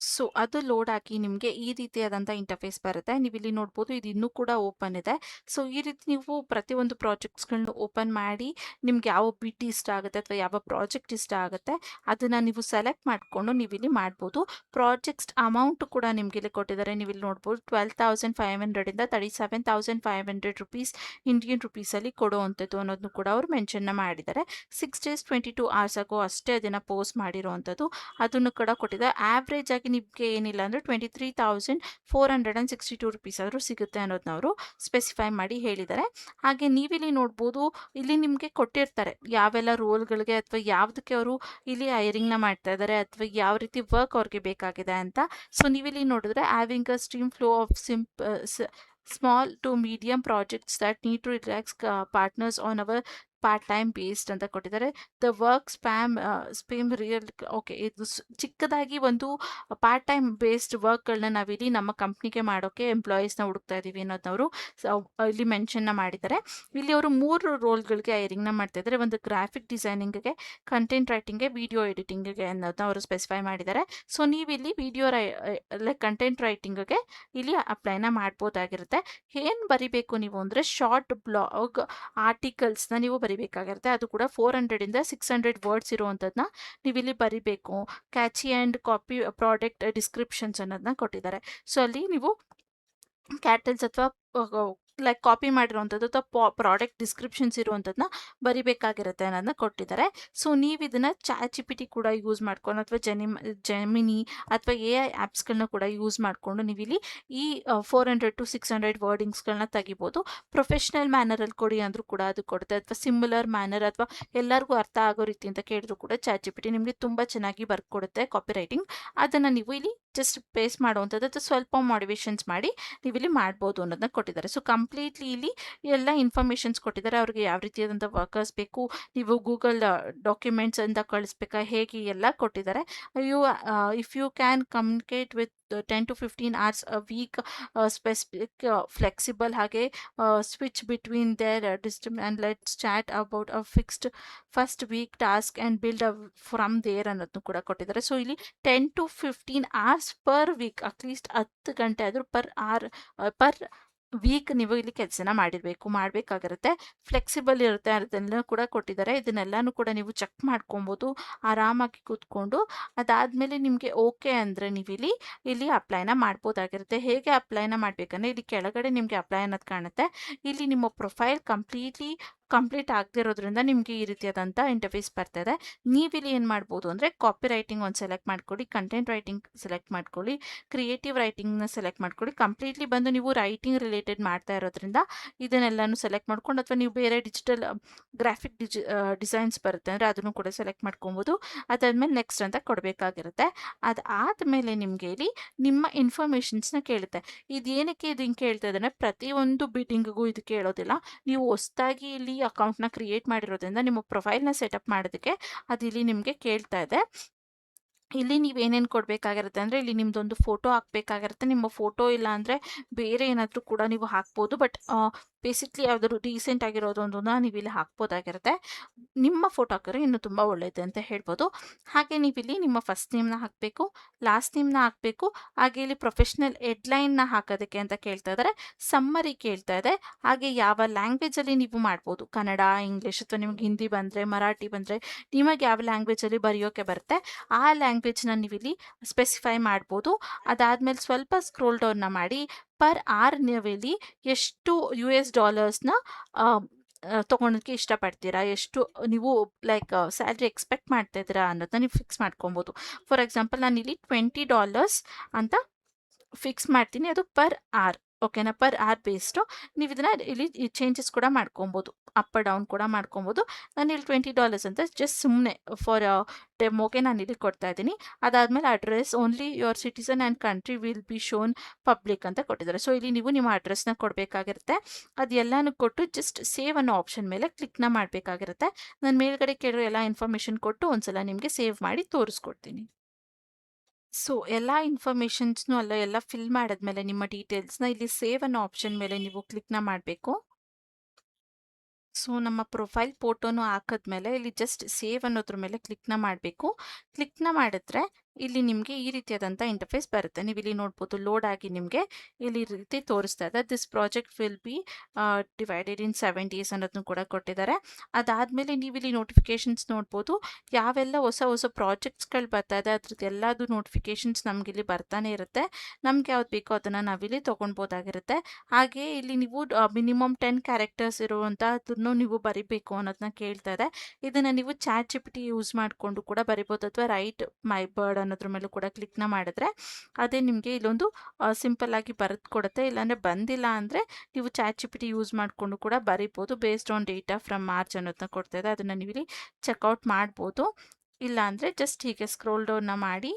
Speaker 1: ಸೊ ಅದು ಲೋಡ್ ಆಗಿ ನಿಮಗೆ ಈ ರೀತಿಯಾದಂಥ ಇಂಟರ್ಫೇಸ್ ಬರುತ್ತೆ. ನೀವು ಇಲ್ಲಿ ನೋಡ್ಬೋದು, ಇದು ಇನ್ನೂ ಕೂಡ ಓಪನ್ ಇದೆ. ಸೊ ಈ ರೀತಿ ನೀವು ಪ್ರತಿಯೊಂದು ಪ್ರಾಜೆಕ್ಟ್ಸ್ಗಳನ್ನ ಓಪನ್ ಮಾಡಿ ನಿಮ್ಗೆ ಯಾವ ಬಿಡ್ ಇಷ್ಟ ಆಗುತ್ತೆ ಅಥವಾ ಯಾವ ಪ್ರಾಜೆಕ್ಟ್ ಇಷ್ಟ ಆಗುತ್ತೆ ಅದನ್ನು ನೀವು ಸೆಲೆಕ್ಟ್ ಮಾಡಿಕೊಂಡು ನೀವು ಇಲ್ಲಿ ಮಾಡ್ಬೋದು. ಪ್ರಾಜೆಕ್ಟ್ಸ್ ಅಮೌಂಟ್ ಕೂಡ ನಿಮ್ಗೆ ಇಲ್ಲಿ ಕೊಟ್ಟಿದ್ದಾರೆ. ನೀವು ಇಲ್ಲಿ ನೋಡ್ಬೋದು 12,500 37,500 ರುಪೀಸ್ ಇಂಡಿಯನ್ ರುಪೀಸಲ್ಲಿ ಕೊಡುವಂಥದ್ದು ಅನ್ನೋದನ್ನು ಕೂಡ ಅವರು ಮೆನ್ಷನ್ನ ಮಾಡಿದ್ದಾರೆ. 6 days 22 hours ಆಗೋ ಅಷ್ಟೇ ಅದನ್ನು ಪೋಸ್ಟ್ ಮಾಡಿರುವಂಥದ್ದು, ಅದನ್ನು ಕೂಡ ಕೊಟ್ಟಿದ್ದಾರೆ. ಆವ್ರೇಜ್ ಆಗಿ ನಿಮಗೆ ಏನಿಲ್ಲ ಅಂದರೆ 23,462 ರುಪೀಸ್ ಆದರೂ ಸಿಗುತ್ತೆ ಅನ್ನೋದನ್ನ ಅವರು ಸ್ಪೆಸಿಫೈ ಮಾಡಿ ಹೇಳಿದ್ದಾರೆ. ಹಾಗೆ ನೀವಿಲ್ಲಿ ನೋಡ್ಬೋದು, ಇಲ್ಲಿ ನಿಮಗೆ ಕೊಟ್ಟಿರ್ತಾರೆ ಯಾವೆಲ್ಲ ರೋಲ್ಗಳಿಗೆ ಅಥವಾ ಯಾವುದಕ್ಕೆ ಅವರು ಇಲ್ಲಿ ಹೈರಿಂಗ್ನ ಮಾಡ್ತಾ ಇದ್ದಾರೆ ಅಥವಾ ಯಾವ ರೀತಿ ವರ್ಕ್ ಅವ್ರಿಗೆ ಬೇಕಾಗಿದೆ ಅಂತ. ಸೊ ನೀವಿಲ್ಲಿ ನೋಡಿದ್ರೆ having a stream flow of small to medium projects that need to relax partners on our part time based ಅಂತ ಕೊಟ್ಟಿದ್ದಾರೆ. The work spam real, okay, ಇದು ಚಿಕ್ಕದಾಗಿ ಒಂದು ಪಾರ್ಟ್ ಟೈಮ್ ಬೇಸ್ಡ್ ವರ್ಕ್ಗಳನ್ನ ನಾವಿಲ್ಲಿ ನಮ್ಮ ಕಂಪ್ನಿಗೆ ಮಾಡೋಕ್ಕೆ ಎಂಪ್ಲಾಯೀಸ್ನ ಹುಡುಕ್ತಾ ಇದ್ದೀವಿ ಅನ್ನೋದವರು ಇಲ್ಲಿ ಮೆನ್ಷನ್ನ ಮಾಡಿದ್ದಾರೆ. ಇಲ್ಲಿ ಅವರು 3 ರೋಲ್ಗಳಿಗೆ ಹೈರಿಂಗ್ನ ಮಾಡ್ತಾ ಇದ್ದಾರೆ. ಒಂದು ಗ್ರಾಫಿಕ್ ಡಿಸೈನಿಂಗ್ಗೆ, ಕಂಟೆಂಟ್ ರೈಟಿಂಗ್ಗೆ, ವಿಡಿಯೋ ಎಡಿಟಿಂಗ್ಗೆ ಅನ್ನೋದನ್ನ ಅವರು ಸ್ಪೆಸಿಫೈ ಮಾಡಿದ್ದಾರೆ. ಸೊ ನೀವಿಲ್ಲಿ ವಿಡಿಯೋ ಲೈಕ್ ಕಂಟೆಂಟ್ ರೈಟಿಂಗ್ಗೆ ಇಲ್ಲಿ ಅಪ್ಲೈನ ಮಾಡ್ಬೋದಾಗಿರುತ್ತೆ. ಏನು ಬರಿಬೇಕು ನೀವು ಅಂದರೆ ಶಾರ್ಟ್ ಬ್ಲಾಗ್ ಆರ್ಟಿಕಲ್ಸ್ನ ನೀವು ಬರಿಬೇಕಾಗಿರುತ್ತೆ. ಅದು ಕೂಡ 400 ಇಂದ 600 ವರ್ಡ್ಸ್ ಇರುವಂಥದ್ದನ್ನ ನೀವಿಲ್ಲಿ ಬರಿಬೇಕು. Catchy and copy product descriptions ಅನ್ನೋದನ್ನ ಕೊಟ್ಟಿದ್ದಾರೆ. ಸೊ ಅಲ್ಲಿ ನೀವು ಕ್ಯಾಟಲ್ಸ್ ಅಥವಾ ಲೈಕ್ ಕಾಪಿ ಮಾಡಿರುವಂಥದ್ದು ಅಥವಾ ಪ್ರಾಡಕ್ಟ್ ಡಿಸ್ಕ್ರಿಪ್ಷನ್ಸ್ ಇರುವಂಥದ್ದನ್ನ ಬರಿಬೇಕಾಗಿರುತ್ತೆ ಅನ್ನೋದನ್ನ ಕೊಟ್ಟಿದ್ದಾರೆ. ಸೊ ನೀವು ಇದನ್ನು ChatGPT ಕೂಡ ಯೂಸ್ ಮಾಡ್ಕೊಂಡು ಅಥವಾ ಜೆಮಿನಿ ಅಥವಾ AI ಆ್ಯಪ್ಸ್ಗಳನ್ನ ಕೂಡ ಯೂಸ್ ಮಾಡಿಕೊಂಡು ನೀವಿಲ್ಲಿ ಈ 400 to 600 ವರ್ಡಿಂಗ್ಸ್ಗಳನ್ನ ತೆಗಿಬೋದು. ಪ್ರೊಫೆಷ್ನಲ್ ಮ್ಯಾನರಲ್ಲಿ ಕೊಡಿ ಅಂದರೂ ಕೂಡ ಅದು ಕೊಡುತ್ತೆ, ಅಥವಾ ಸಿಮಿಲರ್ ಮ್ಯಾನರ್ ಅಥವಾ ಎಲ್ಲರಿಗೂ ಅರ್ಥ ಆಗೋ ರೀತಿ ಅಂತ ಕೇಳಿದ್ರು ಕೂಡ ChatGPT ನಿಮಗೆ ತುಂಬ ಚೆನ್ನಾಗಿ ಬರ್ಕೊಡುತ್ತೆ ಕಾಪಿ ರೈಟಿಂಗ್. ಅದನ್ನು ನೀವು ಇಲ್ಲಿ ಜಸ್ಟ್ ಪೇಸ್ಟ್ ಮಾಡುವಂಥದ್ದು ಅಥವಾ ಸ್ವಲ್ಪ ಮಾಡಿಫಿಕೇಷನ್ಸ್ ಮಾಡಿ ನೀವು ಇಲ್ಲಿ ಮಾಡ್ಬೋದು ಅನ್ನೋದನ್ನ ಕೊಟ್ಟಿದ್ದಾರೆ. ಸೊ ಕಂಪ್ಲೀಟ್ಲಿ ಇಲ್ಲಿ ಎಲ್ಲ ಇನ್ಫಾರ್ಮೇಷನ್ಸ್ ಕೊಟ್ಟಿದ್ದಾರೆ. ಅವ್ರಿಗೆ ಯಾವ ರೀತಿಯಾದಂಥ ವರ್ಕರ್ಸ್ ಬೇಕು, ನೀವು ಗೂಗಲ್ ಡಾಕ್ಯುಮೆಂಟ್ಸ್ ಅಂತ ಕಳಿಸ್ಬೇಕಾ, ಹೇಗೆ ಎಲ್ಲ ಕೊಟ್ಟಿದ್ದಾರೆ. If you can communicate with 10 to 15 hours a week, specific, flexible, ಹಾಗೆ switch between their distant, and let's chat about a fixed first week task and build from there ಅನ್ನೋದನ್ನು ಕೂಡ ಕೊಟ್ಟಿದ್ದಾರೆ. ಸೊ ಇಲ್ಲಿ 10 to 15 hours per week, at least 10 ಗಂಟೆ ಆದರೂ per week ನೀವು ಇಲ್ಲಿ ಕೆಲಸನ ಮಾಡಬೇಕಾಗಿರುತ್ತೆ. ಫ್ಲೆಕ್ಸಿಬಲ್ ಇರುತ್ತೆ, ಅದನ್ನೆಲ್ಲ ಕೂಡ ಕೊಟ್ಟಿದ್ದಾರೆ. ಇದನ್ನೆಲ್ಲನೂ ಕೂಡ ನೀವು ಚೆಕ್ ಮಾಡ್ಕೊಬೋದು ಆರಾಮಾಗಿ ಕೂತ್ಕೊಂಡು. ಅದಾದಮೇಲೆ ನಿಮಗೆ ಓಕೆ ಅಂದರೆ ನೀವು ಇಲ್ಲಿ ಅಪ್ಲೈನ ಮಾಡ್ಬೋದಾಗಿರುತ್ತೆ. ಹೇಗೆ ಅಪ್ಲೈನ ಮಾಡಬೇಕಂದ್ರೆ ಇಲ್ಲಿ ಕೆಳಗಡೆ ನಿಮಗೆ ಅಪ್ಲೈ ಅನ್ನೋದು ಕಾಣುತ್ತೆ. ಇಲ್ಲಿ ನಿಮ್ಮ ಪ್ರೊಫೈಲ್ ಕಂಪ್ಲೀಟ್ ಆಗದಿರೋದ್ರಿಂದ ನಿಮಗೆ ಈ ರೀತಿಯಾದಂಥ ಇಂಟರ್ಫೇಸ್ ಬರ್ತಾಯಿದೆ. ನೀವಿಲ್ಲಿ ಏನು ಮಾಡ್ಬೋದು ಅಂದರೆ ಕಾಪಿ ರೈಟಿಂಗ್ ಒಂದು ಸೆಲೆಕ್ಟ್ ಮಾಡ್ಕೊಳ್ಳಿ, ಕಂಟೆಂಟ್ ರೈಟಿಂಗ್ ಸೆಲೆಕ್ಟ್ ಮಾಡ್ಕೊಳ್ಳಿ, ಕ್ರಿಯೇಟಿವ್ ರೈಟಿಂಗ್ನ ಸೆಲೆಕ್ಟ್ ಮಾಡ್ಕೊಳ್ಳಿ. ಕಂಪ್ಲೀಟ್ಲಿ ಬಂದು ನೀವು ರೈಟಿಂಗ್ ರಿಲೇಟೆಡ್ ಮಾಡ್ತಾ ಇರೋದ್ರಿಂದ ಇದನ್ನೆಲ್ಲನೂ ಸೆಲೆಕ್ಟ್ ಮಾಡ್ಕೊಂಡು, ಅಥವಾ ನೀವು ಬೇರೆ ಡಿಜಿಟಲ್ ಗ್ರಾಫಿಕ್ ಡಿಸೈನ್ಸ್ ಬರುತ್ತೆ ಅಂದರೆ ಅದನ್ನು ಕೂಡ ಸೆಲೆಕ್ಟ್ ಮಾಡ್ಕೊಬೋದು. ಅದಾದಮೇಲೆ ನೆಕ್ಸ್ಟ್ ಅಂತ ಕೊಡಬೇಕಾಗಿರುತ್ತೆ. ಅದಾದಮೇಲೆ ನಿಮಗೆ ಇಲ್ಲಿ ನಿಮ್ಮ ಇನ್ಫಾರ್ಮೇಷನ್ಸ್ನ ಕೇಳುತ್ತೆ. ಇದೇನಕ್ಕೆ ಇದು ಹಿಂಗೆ ಕೇಳ್ತಾ ಇದ್ದಾನೆ, ಪ್ರತಿಯೊಂದು ಬಿಟ್ಟಿಂಗಿಗೂ ಇದು ಕೇಳೋದಿಲ್ಲ. ನೀವು ಹೊಸದಾಗಿ ಇಲ್ಲಿ ಅಕೌಂಟ್ನ ಕ್ರಿಯೇಟ್ ಮಾಡಿರೋದ್ರಿಂದ ನಿಮ್ಮ ಪ್ರೊಫೈಲ್ನ ಸೆಟಪ್ ಮಾಡೋದಕ್ಕೆ ಅದು ಇಲ್ಲಿ ನಿಮಗೆ ಕೇಳ್ತಾ ಇದೆ. ಇಲ್ಲಿ ನೀವೇನೇನು ಕೊಡಬೇಕಾಗಿರುತ್ತೆ ಅಂದರೆ ಇಲ್ಲಿ ನಿಮ್ಮದೊಂದು ಫೋಟೋ ಹಾಕಬೇಕಾಗಿರುತ್ತೆ. ನಿಮ್ಮ ಫೋಟೋ ಇಲ್ಲ ಅಂದರೆ ಬೇರೆ ಏನಾದರೂ ಕೂಡ ನೀವು ಹಾಕ್ಬೋದು. ಬಟ್ ಬೇಸಿಕ್ಲಿ ಯಾವ್ದಾದ್ರು ರೀಸೆಂಟ್ ಆಗಿರೋದೊಂದನ್ನ ನೀವು ಇಲ್ಲಿ ಹಾಕ್ಬೋದಾಗಿರುತ್ತೆ. ನಿಮ್ಮ ಫೋಟೋ ಹಾಕಿದ್ರೆ ಇನ್ನೂ ತುಂಬ ಒಳ್ಳೆಯದು ಅಂತ ಹೇಳ್ಬೋದು. ಹಾಗೆ ನೀವಿಲ್ಲಿ ನಿಮ್ಮ ಫಸ್ಟ್ ನೇಮ್ನ ಹಾಕಬೇಕು, ಲಾಸ್ಟ್ ನೇಮ್ನ ಹಾಕಬೇಕು. ಹಾಗೆ ಇಲ್ಲಿ ಪ್ರೊಫೆಷ್ನಲ್ ಹೆಡ್ಲೈನ್ನ ಹಾಕೋದಕ್ಕೆ ಅಂತ ಕೇಳ್ತಾ ಇದ್ದಾರೆ, ಸಮ್ಮರಿ ಕೇಳ್ತಾ ಇದೆ. ಹಾಗೆ ಯಾವ ಲ್ಯಾಂಗ್ವೇಜಲ್ಲಿ ನೀವು ಮಾಡ್ಬೋದು, ಕನ್ನಡ, ಇಂಗ್ಲೀಷ್, ಅಥವಾ ನಿಮ್ಗೆ ಹಿಂದಿ ಬಂದರೆ, ಮರಾಠಿ ಬಂದರೆ, ನಿಮಗೆ ಯಾವ ಲ್ಯಾಂಗ್ವೇಜಲ್ಲಿ ಬರೆಯೋಕ್ಕೆ ಬರುತ್ತೆ ಆ ಲ್ಯಾಂಗ್ವೇಜ್ನ ನೀವಿಲ್ಲಿ ಸ್ಪೆಸಿಫೈ ಮಾಡ್ಬೋದು. ಅದಾದಮೇಲೆ ಸ್ವಲ್ಪ ಸ್ಕ್ರೋಲ್ ಡೌನ್ನ ಮಾಡಿ ಪರ್ ಆರ್ ನೀವಿಲ್ಲಿ ಎಷ್ಟು $US ತೊಗೊಳೋಕ್ಕೆ ಇಷ್ಟಪಡ್ತೀರಾ, ಎಷ್ಟು ನೀವು ಲೈಕ್ ಸ್ಯಾಲ್ರಿ ಎಕ್ಸ್ಪೆಕ್ಟ್ ಮಾಡ್ತಾ ಇದ್ದೀರಾ ಅನ್ನೋದನ್ನ ನೀವು ಫಿಕ್ಸ್ ಮಾಡ್ಕೊಬೋದು. ಫಾರ್ ಎಕ್ಸಾಂಪಲ್ ನಾನು ಇಲ್ಲಿ $20 ಅಂತ ಫಿಕ್ಸ್ ಮಾಡ್ತೀನಿ, ಅದು ಪರ್ ಆರ್. ಓಕೆನಾ, ಪರ್ ಆರ್ ಬೇಸ್ಡು ನೀವು ಇದನ್ನ ಇಲ್ಲಿ ಚೇಂಜಸ್ ಕೂಡ ಮಾಡ್ಕೊಬೋದು, ಅಪ್ ಡೌನ್ ಕೂಡ ಮಾಡ್ಕೊಬೋದು. ನಾನು ಇಲ್ಲಿ $20 ಅಂತ ಜಸ್ಟ್ ಸುಮ್ಮನೆ ಫಾರ್ ಡೆಮೋಗೆ ನಾನು ಇಲ್ಲಿ ಕೊಡ್ತಾ ಇದ್ದೀನಿ. ಅದಾದಮೇಲೆ address only your citizen and country will be shown public ಅಂತ ಕೊಟ್ಟಿದ್ದಾರೆ. ಸೊ ಇಲ್ಲಿ ನೀವು ನಿಮ್ಮ ಅಡ್ರೆಸ್ನ ಕೊಡಬೇಕಾಗಿರುತ್ತೆ. ಅದೆಲ್ಲನೂ ಕೊಟ್ಟು ಜಸ್ಟ್ ಸೇವ್ ಅನ್ನೋ ಆಪ್ಷನ್ ಮೇಲೆ ಕ್ಲಿಕ್ನ ಮಾಡಬೇಕಾಗಿರುತ್ತೆ. ನಾನು ಮೇಲ್ಗಡೆ ಕೇಳಿರೋ ಎಲ್ಲ ಇನ್ಫಾರ್ಮೇಷನ್ ಕೊಟ್ಟು ಒಂದ್ಸಲ ನಿಮಗೆ ಸೇವ್ ಮಾಡಿ ತೋರಿಸ್ಕೊಡ್ತೀನಿ. ಸೊ ಎಲ್ಲ ಇನ್ಫಾರ್ಮೇಷನ್ಸ್ನು ಎಲ್ಲ ಫಿಲ್ ಮಾಡಿದ್ಮೇಲೆ ನಿಮ್ಮ ಡೀಟೇಲ್ಸ್ನ ಇಲ್ಲಿ ಸೇವ್ ಅನ್ನೋ ಆಪ್ಷನ್ ಮೇಲೆ ನೀವು ಕ್ಲಿಕ್ನ ಮಾಡಬೇಕು. ಸೊ ನಮ್ಮ ಪ್ರೊಫೈಲ್ ಫೋಟೋನು ಹಾಕಿದ್ಮೇಲೆ ಇಲ್ಲಿ ಜಸ್ಟ್ ಸೇವ್ ಅನ್ನೋದ್ರ ಮೇಲೆ ಕ್ಲಿಕ್ನ ಮಾಡಬೇಕು. ಕ್ಲಿಕ್ನ ಮಾಡಿದ್ರೆ ಇಲ್ಲಿ ನಿಮಗೆ ಈ ರೀತಿಯಾದಂಥ ಇಂಟರ್ಫೇಸ್ ಬರುತ್ತೆ. ನೀವು ಇಲ್ಲಿ ನೋಡ್ಬೋದು, ಲೋಡ್ ಆಗಿ ನಿಮಗೆ ಇಲ್ಲಿ ರೀತಿ ತೋರಿಸ್ತಾ ಇದೆ. This project will be divided in 7 days ಅನ್ನೋದನ್ನು ಕೂಡ ಕೊಟ್ಟಿದ್ದಾರೆ. ಅದಾದಮೇಲೆ ನೀವು ಇಲ್ಲಿ ನೋಟಿಫಿಕೇಷನ್ಸ್ ನೋಡ್ಬೋದು, ಯಾವೆಲ್ಲ ಹೊಸ ಪ್ರಾಜೆಕ್ಟ್ಸ್ಗಳು ಬರ್ತಾ ಇದೆ ಅದ್ರದ್ದು ಎಲ್ಲದು ನೋಟಿಫಿಕೇಷನ್ಸ್ ನಮ್ಗೆ ಇಲ್ಲಿ ಬರ್ತಾನೆ ಇರುತ್ತೆ. ನಮ್ಗೆ ಯಾವ್ದು ಬೇಕೋ ಅದನ್ನು ನಾವಿಲ್ಲಿ ತೊಗೊಳ್ಬೋದಾಗಿರುತ್ತೆ. ಹಾಗೆ ಇಲ್ಲಿ ನೀವು ಮಿನಿಮಮ್ 10 ಕ್ಯಾರೆಕ್ಟರ್ಸ್ ಇರುವಂಥದ್ದನ್ನು ನೀವು ಬರಿಬೇಕು ಅನ್ನೋದನ್ನ ಕೇಳ್ತಾ ಇದೆ. ಇದನ್ನು ನೀವು ಚಾಟ್ GPT ಯೂಸ್ ಮಾಡಿಕೊಂಡು ಕೂಡ ಬರಿಬೋದು, ಅಥವಾ ರೈಟ್ ಮೈ ಬರ್ಡ್ ಅನ್ನೋದ್ರ ಮೇಲೂ ಕೂಡ ಕ್ಲಿಕ್ನ ಮಾಡಿದ್ರೆ ಅದೇ ನಿಮಗೆ ಇಲ್ಲೊಂದು ಸಿಂಪಲ್ ಆಗಿ ಬರೆದು ಕೊಡುತ್ತೆ. ಇಲ್ಲಾಂದರೆ ಬಂದಿಲ್ಲ ಅಂದರೆ ನೀವು ಚಾಟ್ GPT ಯೂಸ್ ಮಾಡಿಕೊಂಡು ಕೂಡ ಬರಿಬೋದು. Based on data from March ಅನ್ನೋದನ್ನ ಕೊಡ್ತಾ ಇದೆ, ಅದನ್ನು ನೀವು ಇಲ್ಲಿ ಚೆಕ್ಔಟ್ ಮಾಡ್ಬೋದು. ಇಲ್ಲ ಅಂದರೆ ಜಸ್ಟ್ ಹೀಗೆ ಸ್ಕ್ರೋಲ್ ಡೌನ್ನ ಮಾಡಿ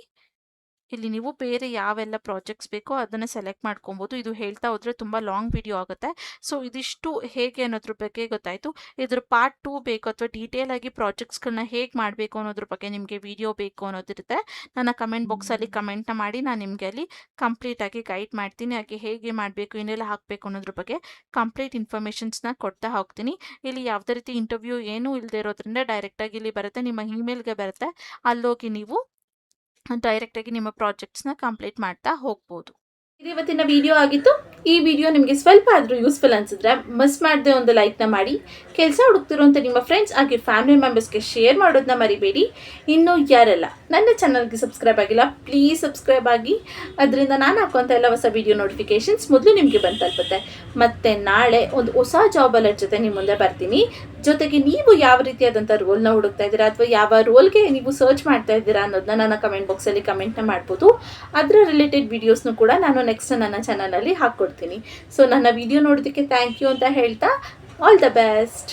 Speaker 1: ಇಲ್ಲಿ ನೀವು ಬೇರೆ ಯಾವೆಲ್ಲ ಪ್ರಾಜೆಕ್ಟ್ಸ್ ಬೇಕೋ ಅದನ್ನು ಸೆಲೆಕ್ಟ್ ಮಾಡ್ಕೊಬೋದು. ಇದು ಹೇಳ್ತಾ ಹೋದರೆ ತುಂಬ ಲಾಂಗ್ ವಿಡಿಯೋ ಆಗುತ್ತೆ. ಸೊ ಇದಿಷ್ಟು ಹೇಗೆ ಅನ್ನೋದ್ರ ಬಗ್ಗೆ ಗೊತ್ತಾಯಿತು. ಇದ್ರ ಪಾರ್ಟ್ 2 ಬೇಕು, ಅಥವಾ ಡೀಟೇಲ್ ಆಗಿ ಪ್ರಾಜೆಕ್ಟ್ಸ್ಗಳನ್ನ ಹೇಗೆ ಮಾಡಬೇಕು ಅನ್ನೋದ್ರ ಬಗ್ಗೆ ನಿಮಗೆ ವಿಡಿಯೋ ಬೇಕು ಅನ್ನೋದಿರುತ್ತೆ, ನನ್ನ ಕಮೆಂಟ್ ಬಾಕ್ಸಲ್ಲಿ ಕಮೆಂಟ್ನ ಮಾಡಿ ನಾನು ನಿಮಗೆ ಅಲ್ಲಿ ಕಂಪ್ಲೀಟಾಗಿ ಗೈಡ್ ಮಾಡ್ತೀನಿ. ಹಾಗೆ ಹೇಗೆ ಮಾಡಬೇಕು, ಏನೆಲ್ಲ ಹಾಕಬೇಕು ಅನ್ನೋದ್ರ ಬಗ್ಗೆ ಕಂಪ್ಲೀಟ್ ಇನ್ಫಾರ್ಮೇಷನ್ಸ್ನ ಕೊಡ್ತಾ ಹೋಗ್ತೀನಿ. ಇಲ್ಲಿ ಯಾವುದೇ ರೀತಿ ಇಂಟರ್ವ್ಯೂ ಏನೂ ಇಲ್ಲದೆ ಇರೋದ್ರಿಂದ ಡೈರೆಕ್ಟಾಗಿ ಇಲ್ಲಿ ಬರುತ್ತೆ, ನಿಮ್ಮ ಇಮೇಲ್ಗೆ ಬರುತ್ತೆ. ಅಲ್ಲೋಗಿ ನೀವು ಡೈರೆಕ್ಟಾಗಿ ನಿಮ್ಮ ಪ್ರಾಜೆಕ್ಟ್ಸ್ನ ಕಂಪ್ಲೀಟ್ ಮಾಡ್ತಾ ಹೋಗ್ಬೋದು.
Speaker 2: ಇದು ಇವತ್ತಿನ ವಿಡಿಯೋ ಆಗಿತ್ತು. ಈ ವಿಡಿಯೋ ನಿಮಗೆ ಸ್ವಲ್ಪ ಆದರೂ ಯೂಸ್ಫುಲ್ ಅನಿಸಿದ್ರೆ ಮಿಸ್ ಮಾಡದೆ ಒಂದು ಲೈಕ್ನ ಮಾಡಿ, ಕೆಲಸ ಹುಡುಕ್ತಿರುವಂಥ ನಿಮ್ಮ ಫ್ರೆಂಡ್ಸ್ ಹಾಗೆ ಫ್ಯಾಮಿಲಿ ಮೆಂಬರ್ಸ್ಗೆ ಶೇರ್ ಮಾಡೋದನ್ನ ಮರಿಬೇಡಿ. ಇನ್ನೂ ಯಾರೆಲ್ಲ ನನ್ನ ಚಾನಲ್ಗೆ ಸಬ್ಸ್ಕ್ರೈಬ್ ಆಗಿಲ್ಲ, ಪ್ಲೀಸ್ ಸಬ್ಸ್ಕ್ರೈಬ್ ಆಗಿ. ಅದರಿಂದ ನಾನು ಹಾಕುವಂಥ ಎಲ್ಲ ಹೊಸ ವಿಡಿಯೋ ನೋಟಿಫಿಕೇಷನ್ಸ್ ಮೊದಲು ನಿಮಗೆ ಬಂದು ತಲುಪುತ್ತೆ. ಮತ್ತು ನಾಳೆ ಒಂದು ಹೊಸ ಜಾಬ್ ಅಲರ್ಟ್ ಜೊತೆ ನಿಮ್ಮ ಮುಂದೆ ಬರ್ತೀನಿ. ಜೊತೆಗೆ ನೀವು ಯಾವ ರೀತಿಯಾದಂಥ ರೋಲ್ನ ಹುಡುಕ್ತಾ ಇದ್ದೀರಾ, ಅಥವಾ ಯಾವ ರೋಲ್ಗೆ ನೀವು ಸರ್ಚ್ ಮಾಡ್ತಾ ಇದ್ದೀರಾ ಅನ್ನೋದನ್ನ ನನ್ನ ಕಮೆಂಟ್ ಬಾಕ್ಸಲ್ಲಿ ಕಮೆಂಟ್ನ ಮಾಡ್ಬೋದು. ಅದರ ರಿಲೇಟೆಡ್ ವೀಡಿಯೋಸ್ನು ಕೂಡ ನಾನು ನೆಕ್ಸ್ಟ್ ನನ್ನ ಚಾನಲಲ್ಲಿ ಹಾಕ್ಕೊಡ್ತೀನಿ. ಸೊ ನನ್ನ ವಿಡಿಯೋ ನೋಡೋದಕ್ಕೆ ಥ್ಯಾಂಕ್ ಯು ಅಂತ ಹೇಳ್ತಾ, ಆಲ್ ದ ಬೆಸ್ಟ್.